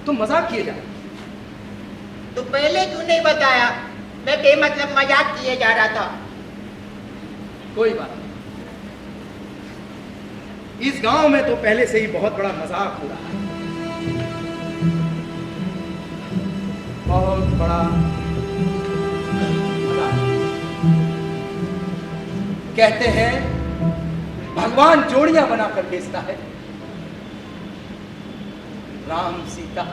तुम मजाक किए जा। तो पहले क्यों नहीं बताया? मैं बेमतलब मजाक किए जा रहा था। कोई बात नहीं, इस गांव में तो पहले से ही बहुत बड़ा मजाक हो रहा है, बहुत बड़ा मजाक। कहते हैं भगवान जोड़ियां बनाकर भेजता है, राम सीता,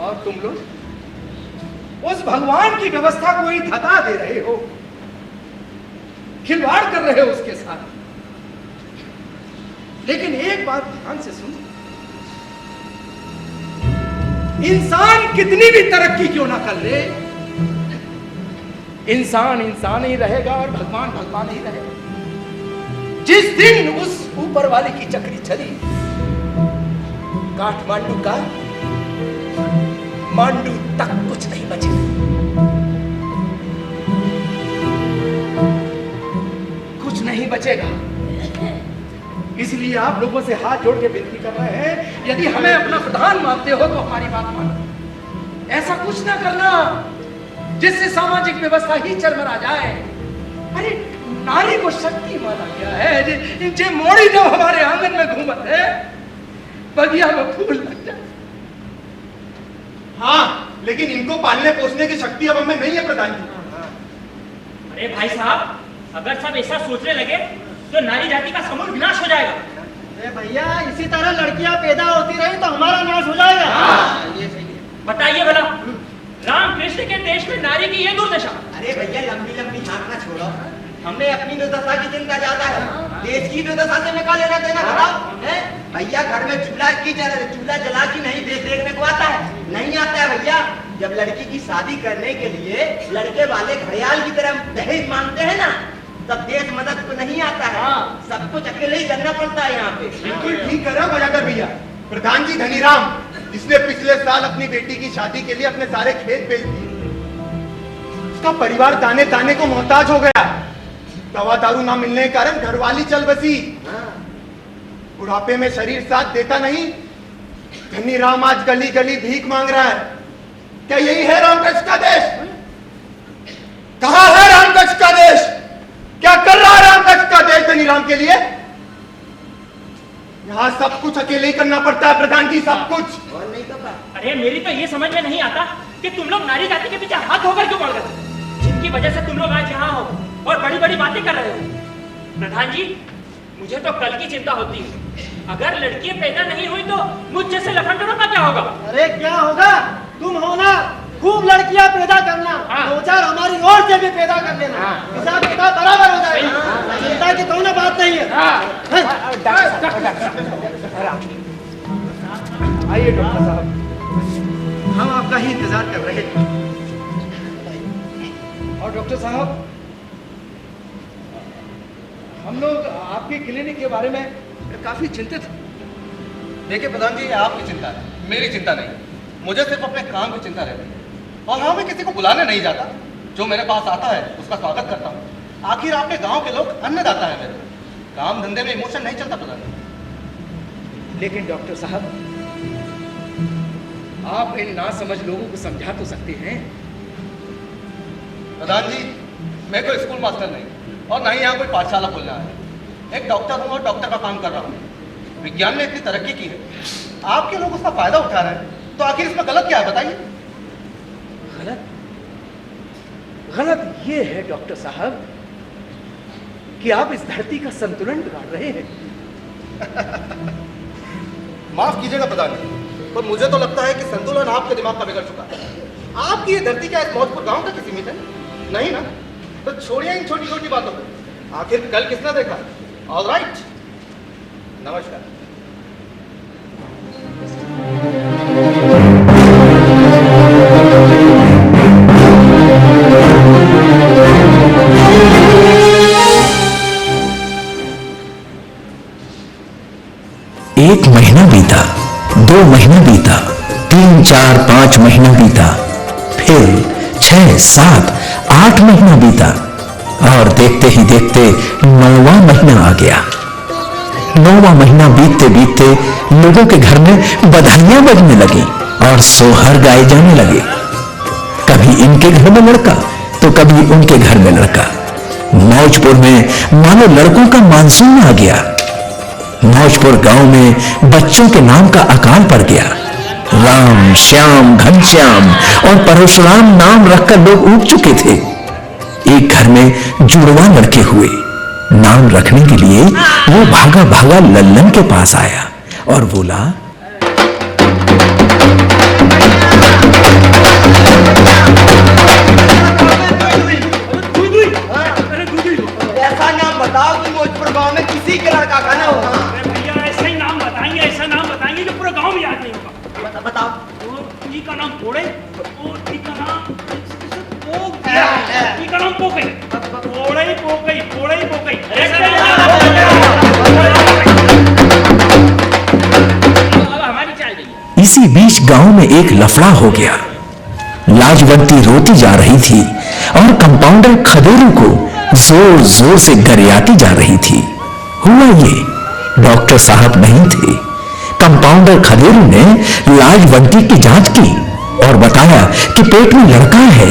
और तुम लोग उस भगवान की व्यवस्था को ही धता दे रहे हो, खिलवाड़ कर रहे हो उसके साथ। लेकिन एक बात ध्यान से सुनो, इंसान कितनी भी तरक्की क्यों ना कर ले, इंसान इंसान ही रहेगा और भगवान भगवान ही रहेगा। जिस दिन उस ऊपर वाले की चक्री चली, काठमांडू का मांडू तक कुछ नहीं बचे। कुछ नहीं बचेगा। इसलिए आप लोगों से हाथ जोड़ के विनती कर रहे हैं, यदि हमें अपना प्रधान मानते हो तो हमारी बात मानो। ऐसा कुछ ना करना जिससे सामाजिक व्यवस्था ही चरमरा जाए। अरे नारी को शक्ति माना गया है। जे मोड़ी जब हमारे आंगन में घूमत है, बगिया में फूल लग जाए। हाँ, लेकिन इनको पालने पोसने की शक्ति अब हमें नहीं है प्रधान जी। अरे भाई साहब, अगर सब ऐसा सोचने लगे तो नारी जाति का समूल विनाश हो जाएगा। अरे भैया, इसी तरह लड़कियां पैदा होती रही तो हमारा नाश हो जाएगा। ये सही है। बताइए भला, रामकृष्ण के देश में नारी की ये दुर्दशा। अरे भैया, लंबी लंबी झांकना छोड़ो, हमें अपनी दुर्दशा की चिंता ज्यादा है। देश की दुर्दशा से में क्या लेना देना बताओ? भैया घर में चूल्हा जला की नहीं देखने को आता है? नहीं आता है भैया। जब लड़की की शादी करने के लिए लड़के वाले घड़ियाल की तरह दहेज मांगते हैं ना, तब देश मदद को नहीं आता है। सब कुछ अकेले ही करना पड़ता है यहाँ पे। बिल्कुल ठीक कर रहा हो बजाकर भैया। प्रधान जी धनीराम, जिसने पिछले साल अपनी बेटी की शादी के लिए अपने सारे खेत बेच दिए, उसका परिवार दाने दाने को मोहताज हो गया। दवा दारू ना मिलने के कारण घरवाली चल बसी। बुढ़ापे में शरीर साथ देता नहीं। धनीराम आज गली गली भीख मांग रहा है। क्या यही है रामकृष्ण का देश? कहां है रामकृष्ण का देश? क्या कर रहा है रामकृष्ण का देश धनीराम के लिए? यहाँ सब कुछ अकेले ही करना पड़ता है प्रधान जी, सब कुछ। और नहीं कर रहा। अरे मेरी तो ये समझ में नहीं आता कि तुम लोग नारी जाति के पीछे हाथ होकर क्यों पड़ गए, जिनकी वजह से तुम लोग आज यहाँ हो और बड़ी बड़ी बातें कर रहे हो। प्रधान जी, मुझे तो कल की चिंता होती है। अगर लड़कियां पैदा नहीं हुई तो मुझ जैसे लफंडरों का क्या होगा? अरे क्या होगा, तुम हो ना, खूब लड़कियां पैदा करना, दो चार हमारी ओर से भी पैदा कर लेना, हिसाब किताब बराबर हो जाएगा। चिंता की कोई ना बात नहीं है। आइए डॉक्टर साहब, हम आपका ही इंतजार कर रहे थे। और डॉक्टर साहब, हम लोग आपके क्लिनिक के बारे में काफी चिंतित हैं। देखिए प्रधान जी, आपकी चिंता है, मेरी चिंता नहीं। मुझे सिर्फ अपने काम की चिंता रहती है। और हाँ, मैं किसी को बुलाने नहीं जाता। जो मेरे पास आता है उसका स्वागत करता हूँ। आखिर आपके गांव के लोग अन्नदाता है मेरे। काम धंधे में इमोशन नहीं चलता प्रधान जी। लेकिन डॉक्टर साहब, आप इन नासमझ लोगों को समझा तो सकते हैं। प्रधान जी, मैं कोई स्कूल मास्टर नहीं और ना ही यहाँ कोई पाठशाला खोलना है। एक डॉक्टर हूँ और डॉक्टर का काम कर रहा हूँ। विज्ञान ने इतनी तरक्की की है, आपके लोग उसका फायदा उठा रहे हैं, तो आखिर इसमें गलत क्या है बताइए? गलत गलत ये है डॉक्टर साहब कि आप इस धरती का संतुलन बिगाड़ रहे हैं। माफ कीजिएगा प्रधान जी, पर मुझे तो लगता है कि संतुलन आपके दिमाग का बिगड़ चुका है। आपकी ये धरती क्या इस मौजपुर गांव तक ही सीमित है? नहीं ना? तो छोड़िए इन छोटी छोटी बातों को। आखिर कल किसने देखा? ऑलराइट, नमस्कार। एक महीना बीता, 2 महीना बीता, 3, 4, 5 महीना बीता, फिर 6, 7, 8 महीना बीता और देखते ही देखते 9वां महीना आ गया। 9वां महीना बीतते बीतते लोगों के घर में बधाइयां बजने लगी और सोहर गाए जाने लगे। कभी इनके घर में लड़का तो कभी उनके घर में लड़का। मौजपुर में मानो लड़कों का मानसून आ गया। मौजपुर गांव में बच्चों के नाम का अकाल पड़ गया। राम, श्याम, घनश्याम और परशुराम नाम रखकर लोग उठ चुके थे। एक घर में जुड़वा लड़के हुए। नाम रखने के लिए वो भागा भागा लल्लन के पास आया और बोला, ऐसा नाम बताओ कि मौजपुर गांव में किसी के लड़का का ना हो। भैया ऐसा ही नाम बताएंगे, ऐसा नाम बताएंगे जो पूरा गांव में याद नहीं होगा। बताओ। ई का नाम घोड़े और ई का नाम ई का नाम पोकई। घोड़े पोकई, घोड़े पोकई। अब हमारी चाल गई। इसी बीच गांव में एक लफड़ा हो गया। लाजवंती रोती जा रही थी और कंपाउंडर खदेरू को जोर जोर से गरियाती जा रही थी। हुआ ये, डॉक्टर साहब नहीं थे। कंपाउंडर खदेरू ने लाजवंती की जांच की और बताया कि पेट में लड़का है।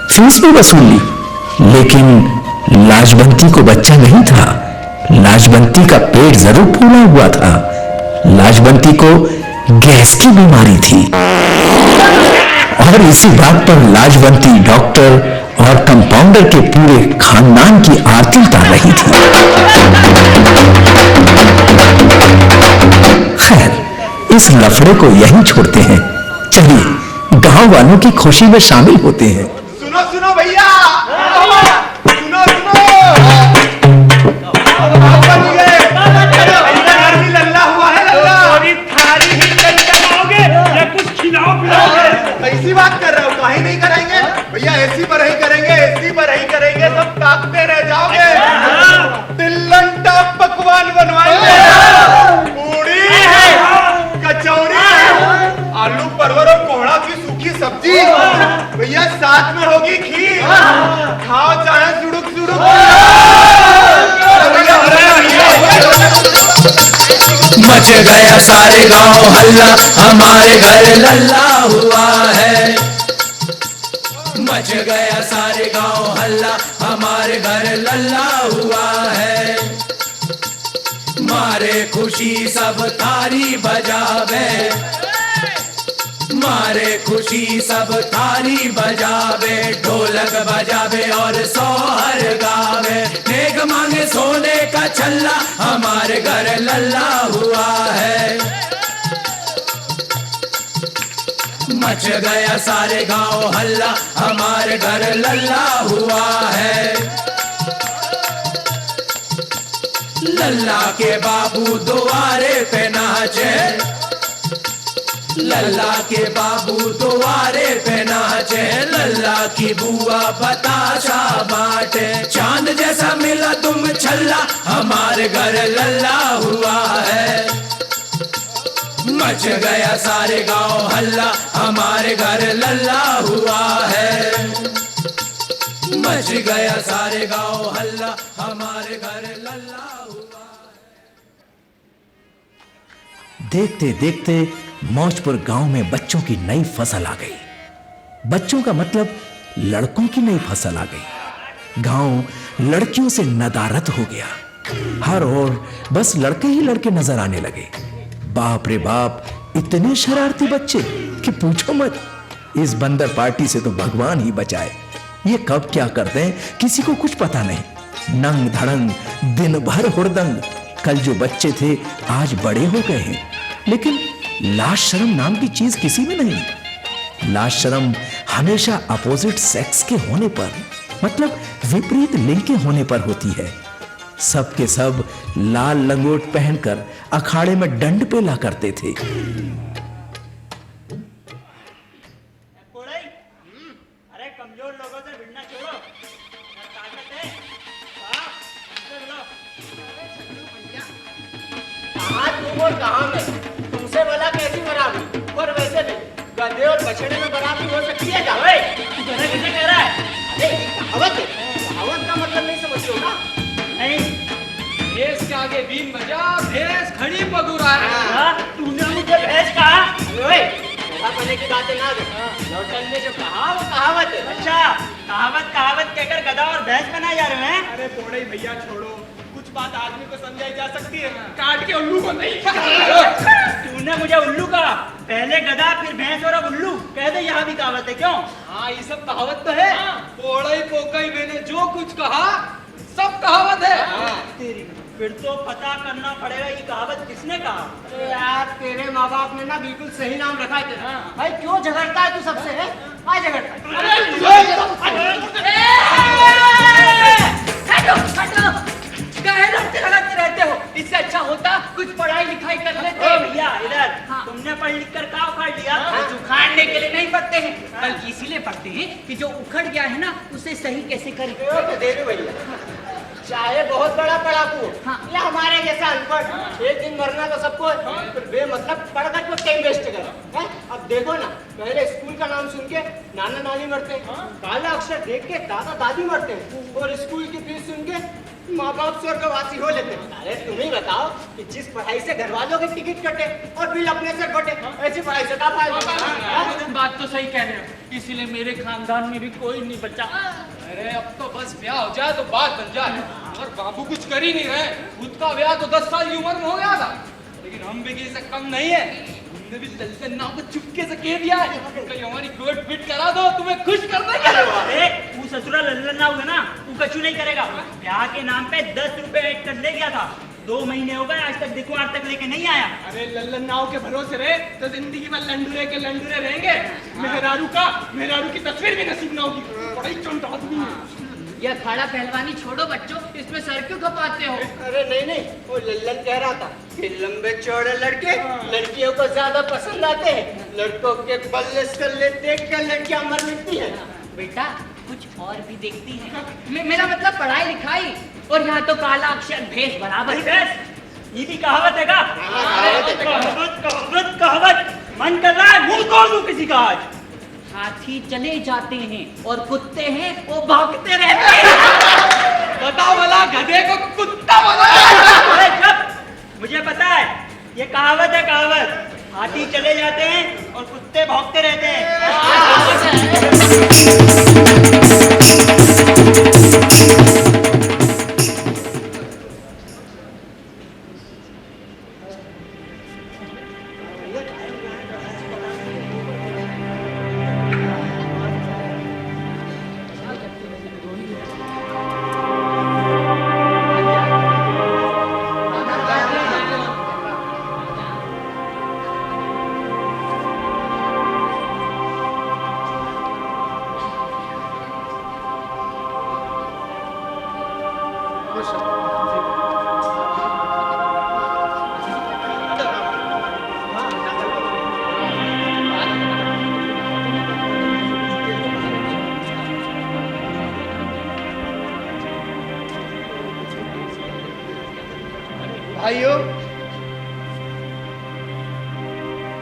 फीस भी वसूल ली, लेकिन लाजवंती को बच्चा नहीं था। लाजवंती का पेट जरूर फूला हुआ था। लाजवंती को गैस की बीमारी थी और इसी बात पर लाजवंती डॉक्टर और कंपाउंडर के पूरे खानदान की आरती उतार रही थी। खैर, इस लफड़े को यहीं छोड़ते हैं। चलिए गांव वालों की खुशी में शामिल होते हैं। सुनो सुनो भैया, सुनो सुनो, लल्ला हुआ है, लल्ला। थाली ही चलाओगे या कुछ खिलाओ पिलाओगे? ऐसी बात कर रहे हो, काहे नहीं कराएंगे भैया? ऐसी पर ही करेंगे, ऐसी पर ही करेंगे, सब ताकते रह जाओगे। तिल्लन टॉप पकवान बनवाएंगे, पूड़ी, कचौड़ी, आलू परवर और कोहड़ा की सूखी सब्जी, भैया साथ में होगी खीर। खाओ चाहे सुड़ुक सुड़ुक। मच गया सारे गांव हल्ला, हमारे घर लल्ला हुआ है। मच गया सारे गांव हल्ला, हमारे घर लल्ला हुआ है। मारे खुशी सब थाली बजावे, मारे खुशी सब थाली बजावे, ढोलक बजावे और सोहर गावे। नेक मांगे सोने का छल्ला, हमारे घर लल्ला हुआ है। मच गया सारे गांव हल्ला, हमारे घर लल्ला हुआ है। लल्ला के बाबू दुआरे पे नाचे, लल्ला के बाबू दुआरे पे नाचे। लल्ला की बुआ बताशा बांटे, चांद जैसा मिला तुम छल्ला, हमारे घर लल्ला हुआ है। मच गया सारे गांव हल्ला, हमारे घर लल्ला हुआ है। मच गया सारे गांव हल्ला, हमारे घर लल्ला हुआ है। देखते देखते मौजपुर गांव में बच्चों की नई फसल आ गई। बच्चों का मतलब लड़कों की नई फसल आ गई। गांव लड़कियों से नदारत हो गया। हर ओर बस लड़के ही लड़के नजर आने लगे। बाप रे बाप, इतने शरारती बच्चे कि पूछो मत। इस बंदर पार्टी से तो भगवान ही बचाए। ये कब क्या करते हैं किसी को कुछ पता नहीं। नंग धड़ंग दिन भर हुड़दंग। कल जो बच्चे थे आज बड़े हो गए हैं, लेकिन लाज शर्म नाम की चीज किसी में नहीं। लाज शर्म हमेशा अपोजिट सेक्स के होने पर, मतलब विपरीत लिंग के होने पर होती है। सब के सब लाल लंगोट पहनकर अखाड़े में दंड पेला करते थे। अरे कमजोर लोगों से भिड़ना छोड़ो, ताकत है। आज तुम और कहाँ में तुमसे बोला कैसी बराबरी, और वैसे भी गधे और बछड़े में बराबरी हो सकती है क्या? तू गधा कैसे कह रहा है? अरे कहावत है, कहावत का मतलब नहीं समझते हो ना? नहीं, भैंस के आगे बीन बजा, भैंस खड़ी पगुरा है। तूने मुझे भैंस कहा? ओए, बड़ा पहले की बातें ना दे। लौटन ने जो कहा वो कहावत है। अच्छा, कहावत कहावत कहकर गधा और भैंस बनाए जा रहे हैं। अरे पोड़े भैया छोड़ो, कुछ बात आदमी को समझाई जा सकती है, काट के उल्लू को नहीं। तूने मुझे उल्लू कहा, पहले गधा फिर भैंस और अब उल्लू। कह दे यहाँ भी कहावत है, क्यों? हाँ, ये सब कहावत तो है। पोड़ई पोकई मैंने जो कुछ कहा सब कहावत है। तेरी फिर तो पता करना पड़ेगा ये कहावत किसने कहा। अरे यार, तेरे माँ बाप ने ना बिल्कुल सही नाम रखा है तेरा। भाई क्यों झगड़ता है तू सबसे? है आ झगड़ता काहे लड़ते लगाते रहते हो? इससे अच्छा होता कुछ पढ़ाई लिखाई कर लेते। ओ भैया इधर, तुमने पढ़ लिख कर क्या उखाड़ लिया? उखाड़ने के लिए नहीं पढ़ते हैं, बल्कि इसीलिए पढ़ते हैं कि जो उखड़ गया है ना उसे सही कैसे करें। तो देवी भैया, चाहे बहुत बड़ा पढ़ाकू हो या हमारे जैसा अनपढ़, एक दिन मरना तो सबको है। फिर बेमतलब पढ़कर तो टाइम वेस्ट कर। अब देखो ना, पहले स्कूल का नाम सुन के नाना नानी मरते हैं, काला अक्षर देख के दादा दादी मरते हैं, और स्कूल की फीस सुन के माँ बाप स्वर्गवासी हो लेते हैं। अरे तुम ही बताओ कि जिस पढ़ाई से घर वालों के टिकट कटे और बिल अपने से कटे, ऐसी पढ़ाई से क्या फायदा? बात तो सही कह रहे हो, इसीलिए मेरे खानदान में भी कोई नहीं बचा। अरे अब तो बस ब्याह हो जाए तो बात बन जाए, और बाबू कुछ कर ही नहीं रहे। खुद का ब्याह तो 10 साल की उम्र में हो गया था, लेकिन हम भी किसी से कम नहीं है। हमने भी लल्लन नाम को चुपके से कह दिया है, कहीं हमारी कोट फिट करा दो, तुम्हें खुश कर देंगे। अरे तू ससुरा लल्लन ना हुआ ना, तू कछु नहीं करेगा। ब्याह के नाम पे 10 रुपए ऐड कर ले गया था, 2 महीने हो गए आज तक देखो आज तक लेके नहीं आया। अरे लल्लन नाव के भरोसे रहे तो जिंदगी में लंडूरे के लंडूरे रहेंगे। मेहरारू की तस्वीर भी नसीब ना होगी। बड़ी चुंट आदमी है। ये अखाड़ा पहलवानी छोड़ो बच्चों, इसमें सर क्यों खपाते हो? अरे नहीं नहीं, वो लल्लन कह रहा था कि लंबे चौड़े लड़के लड़कियों को ज्यादा पसंद आते हैं। लड़कों के बल्ले सल्ले देख कर लड़कियां मर मिटती है। बेटा कुछ और भी देखती है। मेरा मतलब पढ़ाई लिखाई, और यहाँ तो काला अक्षर भेष बराबर। ये भी कहावत है का? कहावत कहावत कहावत, मन कर रहा है मुंह तोड़ दूं किसी का आज। हाथी चले जाते हैं और कुत्ते हैं वो भागते रहते हैं। बताओ भला गधे को कुत्ता बनाया? अरे चुप, मुझे पता है ये कहावत है कहावत। हाथी चले जाते हैं और कुत्ते भौंकते रहते हैं। भाइयों,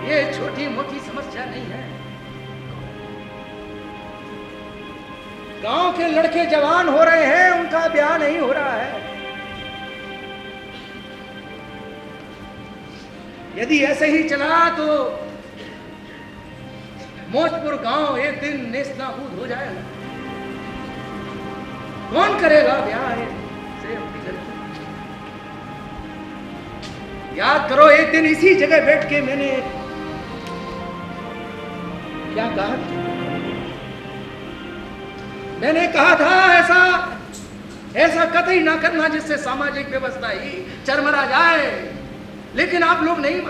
ये छोटी मोटी समस्या नहीं है। गांव के लड़के जवान हो रहे हैं, उनका ब्याह नहीं हो रहा है। यदि ऐसे ही चला तो मौजपुर गांव एक दिन नेस्तनाबूद हो जाएगा। कौन करेगा ब्याह से अपनी लड़की? याद करो, एक दिन इसी जगह बैठ के मैंने क्या कहा? मैंने कहा था ऐसा कतई ना करना जिससे सामाजिक व्यवस्था ही चरमरा जाए। लेकिन आप लोग नहीं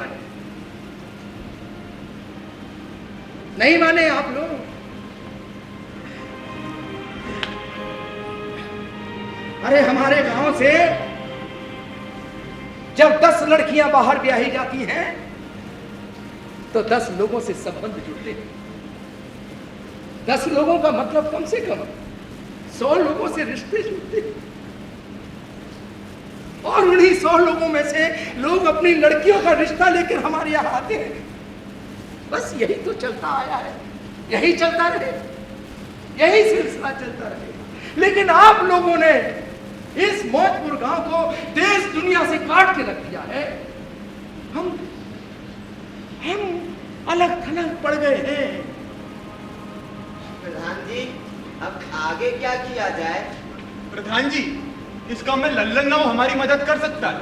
माने आप लोग। अरे हमारे गांव से जब 10 लड़कियां बाहर ब्याही जाती हैं तो 10 लोगों से संबंध जुड़ते हैं। 10 लोगों का मतलब कम से कम 100 लोगों से रिश्ते जुड़ते हैं, और उन्हीं 100 लोगों में से लोग अपनी लड़कियों का रिश्ता लेकर हमारे यहाँ आते हैं। बस यही तो चलता आया है, यही चलता रहे, यही सिलसिला चलता रहेगा। लेकिन आप लोगों ने इस मौजपुर गांव को देश दुनिया से काट के रख दिया है। हम अलग थलग पड़ गए हैं। प्रधान जी, अब आगे क्या किया जाए? प्रधान जी, इस काम में लल्लन नाव हमारी मदद कर सकता है।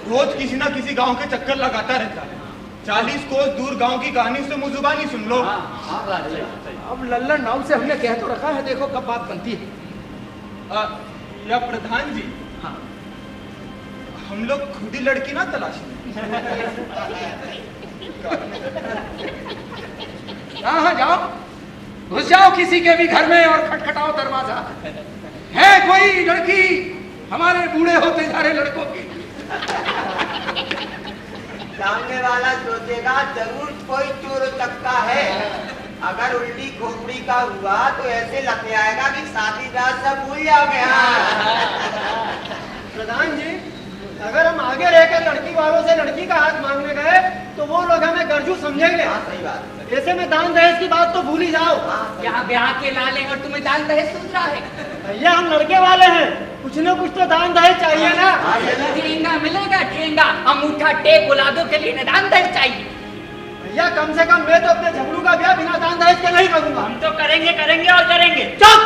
रोज किसी ना किसी गांव के चक्कर लगाता रहता है। 40 कोस दूर गांव की कहानी से मुजुबानी सुन लो। अब लल्लन नाव से हमने कह तो रखा है, देखो कब बात बनती है। या प्रधान जी, हाँ, हम लोग खुद ही लड़की ना तलाश हाँ जाओ, घुस जाओ किसी के भी घर में और खटखटाओ दरवाजा। है कोई लड़की हमारे बूढ़े होते जा रहे लड़कों की? सामने वाला सोचेगा जरूर कोई चोर चक्का है। अगर उल्टी खोपड़ी का हुआ तो ऐसे लगने आएगा कि शादी ब्याह सब भूल जाओगे। प्रधान जी, अगर हम आगे रहकर लड़की वालों से लड़की का हाथ मांगने गए तो वो लोग हमें गरजू समझेंगे। हाँ, सही बात। ऐसे में दान दहेज की बात तो भूल ही जाओ। यहाँ ब्याह के लाले और तुम्हें दान दहेज सूझ रहा है। भैया, हम लड़के वाले हैं, कुछ न कुछ तो दान दहेज चाहिए ना। ठेंगा मिलेगा, ठेंगा। अंगूठा टेप गुलाबों के लिए दान दहेज चाहिए। भैया, कम से कम मैं तो अपने झगड़ू का ब्याह बिना दान दहेज के नहीं करूंगा। हम तो करेंगे करेंगे और करेंगे। चुप!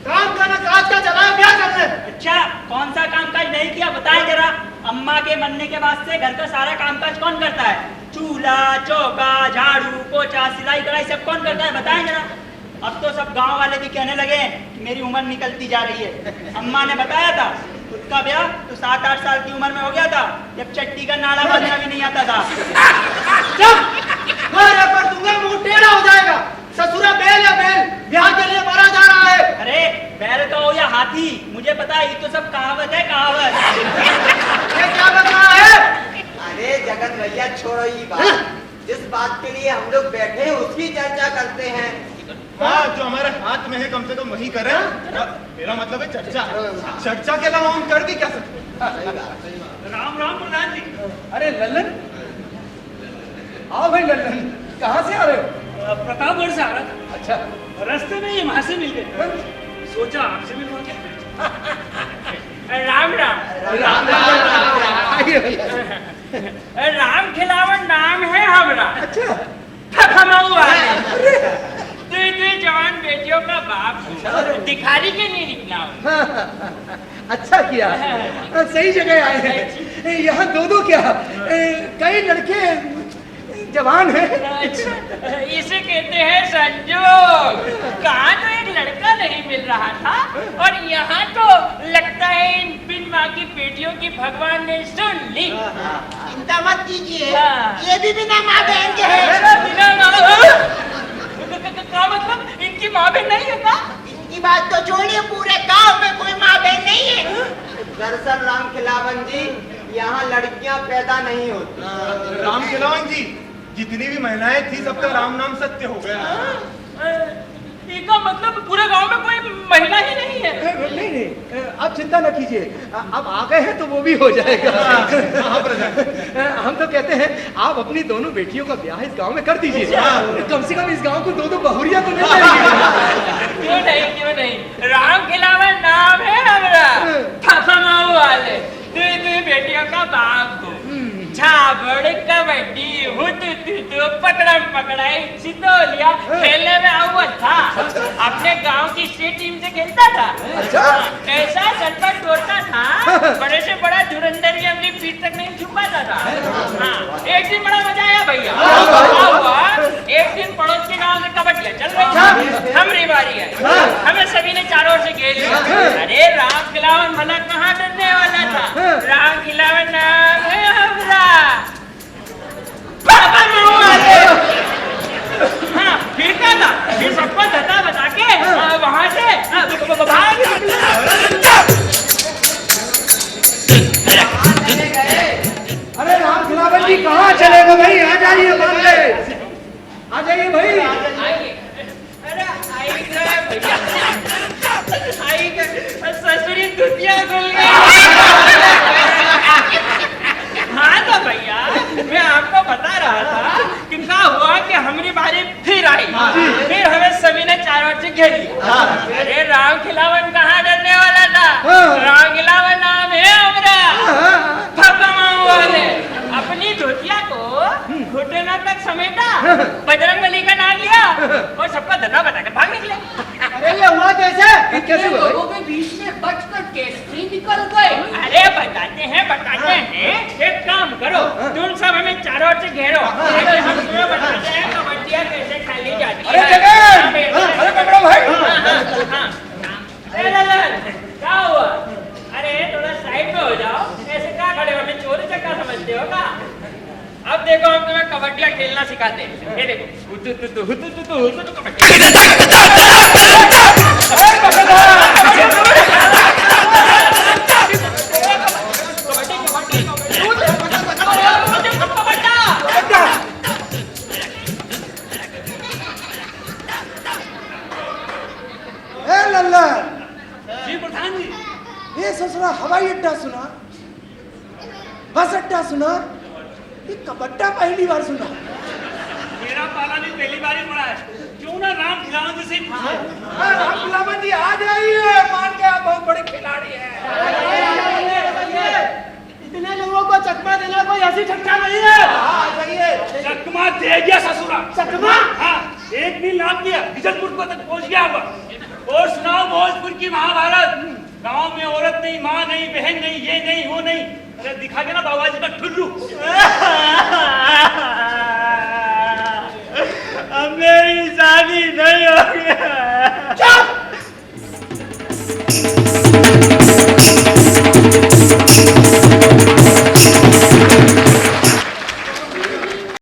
काम का ना काज का चलाओ, ब्याह कर ले। अच्छा, कौन सा काम काज नहीं किया बताएं जरा। अम्मा के मरने के बाद से घर का सारा काम काज कौन करता है? चूल्हा चौका झाड़ू पोछा सिलाई कढ़ाई सब कौन करता है बताएं जरा। अब तो सब गांव वाले भी कहने लगे कि मेरी उम्र निकलती जा रही है। अम्मा ने बताया था खुद का ब्याह तो 7-8 साल की उम्र में हो गया था, जब चट्टी का नाड़ा बांधना भी नहीं आता था। पर दूंगा, मुंह टेढ़ा हो जाएगा। ससुरा बैल है, बैल ब्याह के लिए मारा जा रहा है। अरे बैल का हो या हाथी, मुझे पता है, ये तो सब कहावत है, कहावत। ये क्या बता रहा है? अरे जगन भैया, छोड़ो ये बात। जिस बात के लिए हम लोग बैठे हैं उसकी चर्चा करते हैं। हाँ, जो हमारे हाथ में है कम से कम वही करें। मेरा मतलब है चर्चा। चर्चा के अलावा हम कर भी क्या सकते हैं? सही बात, सही बात। राम राम प्रधान जी। अरे लल्लन, आओ भाई लल्लन, कहाँ से आ रहे हो? प्रतापगढ़ से आ रहा था। अच्छा, रास्ते में ही वहां से मिल गए, सोचा आपसे मिलवा के। राम राम। राम राम। आइए भैया। राम खिलावन नाम है हमरा। अच्छा, दो जवान बेटियों का बाप हूँ। दिखारी के नहीं निकला हूँ। अच्छा किया, सही जगह आए हैं। यहाँ दो क्या, कई लड़के जवान है। इसे कहते हैं संजोग। कहाँ तो एक लड़का नहीं मिल रहा था और यहाँ तो लगता है इन बिन माँ की बेटियों की भगवान ने सुन ली। चिंता मत कीजिए, हाँ। ये भी बिना माँ बहन के हैं। बिना माँ का मतलब इनकी माँ बहन नहीं है क्या? इनकी बात तो छोड़िए, पूरे गांव में कोई माँ बहन नहीं है। दरअसल राम खिलावन जी, यहाँ लड़कियाँ पैदा नहीं होती। राम खिलावन जी, जितनी भी महिलाएं थी सबका राम नाम सत्य हो गया। इसका मतलब पूरे गांव में कोई महिला ही नहीं है। नहीं नहीं, आप चिंता न कीजिए, अब आ गए हैं तो वो भी हो जाएगा। हम तो कहते हैं आप अपनी दोनों बेटियों का ब्याह इस गांव में कर दीजिए। कम से कम इस गांव को दो बहुरिया तो मिल जाएगी। क्यों नहीं, राम खिलावन नाम है हमारा। फफमाऊ वाले दो बेटियों का बाप को झाबड़ कबड्डी हुतुतु पकड़म पकड़ाई सितोलिया खेलने में हुआ था। अपने गांव की स्टेट टीम से खेलता था। ऐसा सर पर तोड़ता था, बड़े से बड़ा धुरंधर भी अपनी पीठ तक नहीं छुपाता था। हाँ, एक दिन बड़ा मजा आया भैया। एक दिन पड़ोस के गांव में कबड्डी चल रही थी, हमारी बारी है। हमें सभी ने चारों ओर से घेर लिया। अरे राम खिलावन भला कहाँ डरने वाला था। राम खिलावन नाम है हमारा। हाँ, फिरता था, फिर सबको धता बता के वहां से भाग। अरे राम खिलावन जी कहाँ चले गए भाई? आ जाइए बंदे, आ जाइए भाई। अरे आई गए ससुरी दुनिया खुल गई। हाँ तो भैया, मैं आपको बता रहा था कि क्या हुआ कि हमारी बारी फिर आई। फिर हमें सभी ने चारों ओर से घेर लिया। अरे राम खिलावन कहाँ डरने वाला था। राम खिलावन कबड्डिया को घुटनों तक समेटा, बजरंगबली का नाम लिया और सबका धन्ना बताकर भाग निकले। अरे ये हुआ कैसे? कैसे हुआ भाई? लोगों के बीच में बचकर कैसे निकल गए? अरे बताते हैं एक काम करो, तुम सब हमें चारों ओर से घेरो, हम तुम्हें बताते हैं कबड्डिया कैसे खेली जाती है। अरे जगह, अरे पकड़ो भाई। अरे ललन, क्या हुआ? अरे थोड़ा साइड में हो जाओ, ऐसे क्या खड़े हो, हमें चोरी चक्का समझते हो क्या? अब देखो हम तुम्हें कबड्डिया खेलना सिखाते हैं। ये देखो, हुतु ए लल्ला, जी प्रधान जी। ये ससुरा हवाई अड्डा सुना, बस अड्डा सुना, ये कबड्डा पहली बार सुना। मेरा पाला भी पहली बार ही पड़ा है। क्यों ना राम खिलावन जी से पूछे। राम खिलावन जी आ जाइए, मान के आप बहुत बड़े खिलाड़ी हैं। इतने लोगों को चकमा देना कोई ऐसी ठट्ठा नहीं है। चकमा दे गया ससुरा। चकमा? हाँ, एक भी नाम दिया, बिजनपुर को तक पहुंच गया होगा। और सुनाओ भोजपुर की महाभारत। गांव में औरत नहीं, माँ नहीं, बहन नहीं, ये नहीं, वो नहीं। अरे दिखा के ना बाबाजी का ठुल्लू। अब मेरी शादी नहीं होगी।